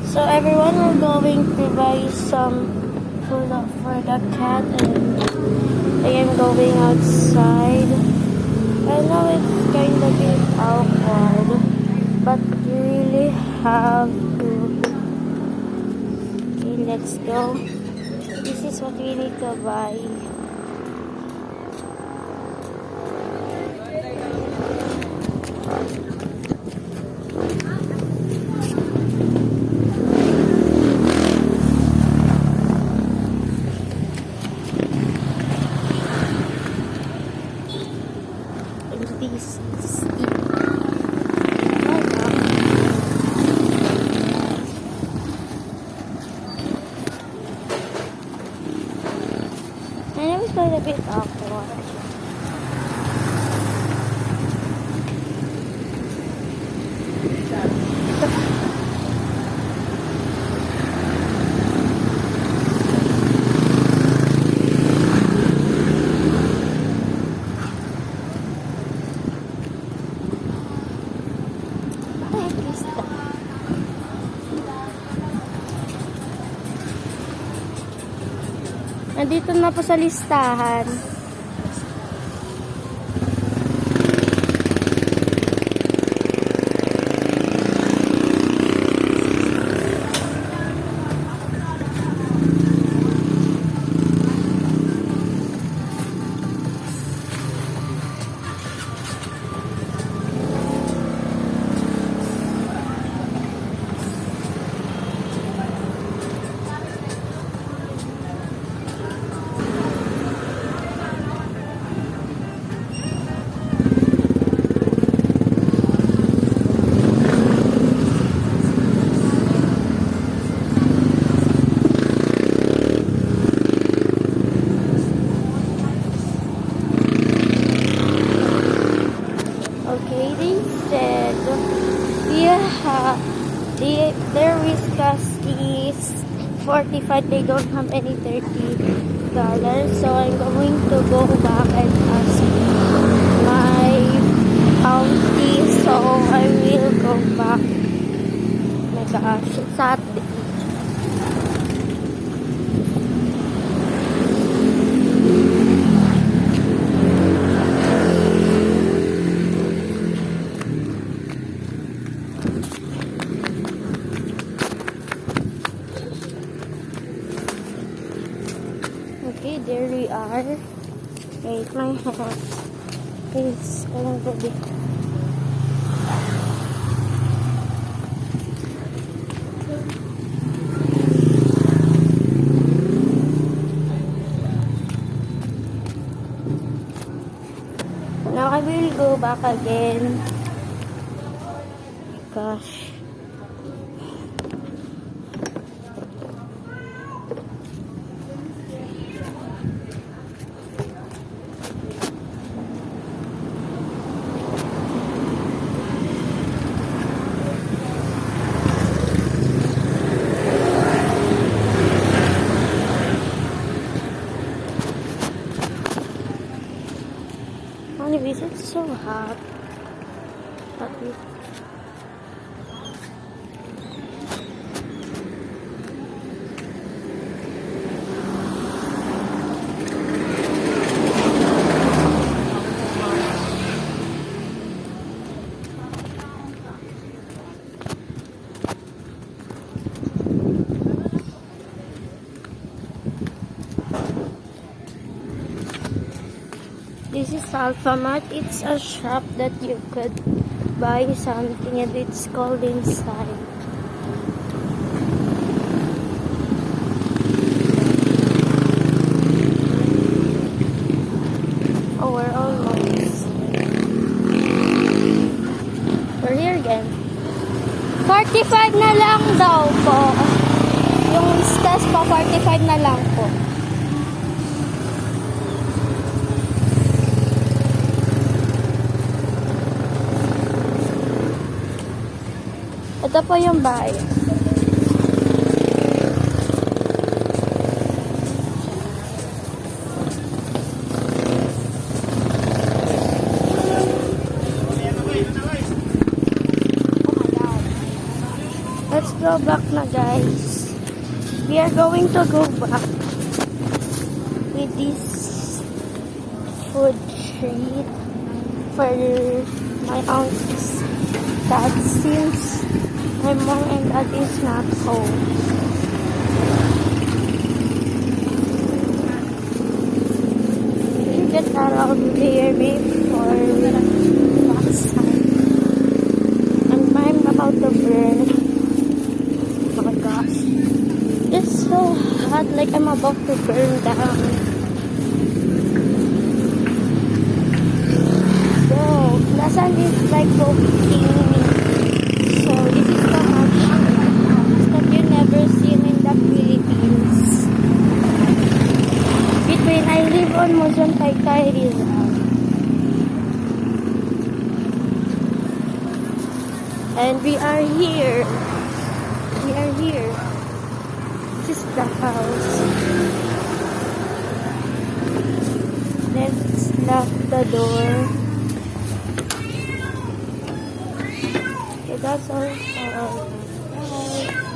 So everyone, we're going to buy some food for the cat, and I am going outside. I know it's kind of bit awkward, but you really have to. Okay, let's go. This is what we need to buy. I know it's going to be awkward. Nandito na po sa listahan. Okay, they said their Whiskas is 45. They don't have any $30, so I'm going to go back and ask my auntie. So I will go back. Oh my gosh, it's Saturday. Okay, there we are. Wait, my hand is going to be. Now I will go back again. Gosh. Anyways, it's so hot. This is Alphamart. It's a shop that you could buy something, and it's called inside. Oh, we're almost. We're here again. 45 na lang daw po. Yung Whiskas po, 45 na lang po. Ito po yung bahay. Let's go. go back na, guys. We are going to go back with this food treat for my aunt's dad since my mom and dad is not home. You get around here before backside. And I'm about to burn. Oh my gosh. It's so hot, like I'm about to burn down. So, the sun is like poking. So, this is the hot that you never seen in the Philippines. Between I live on Muson Taytay Rizal. And we are here. We are here. This is the house. Let's lock the door. Okay, that's all.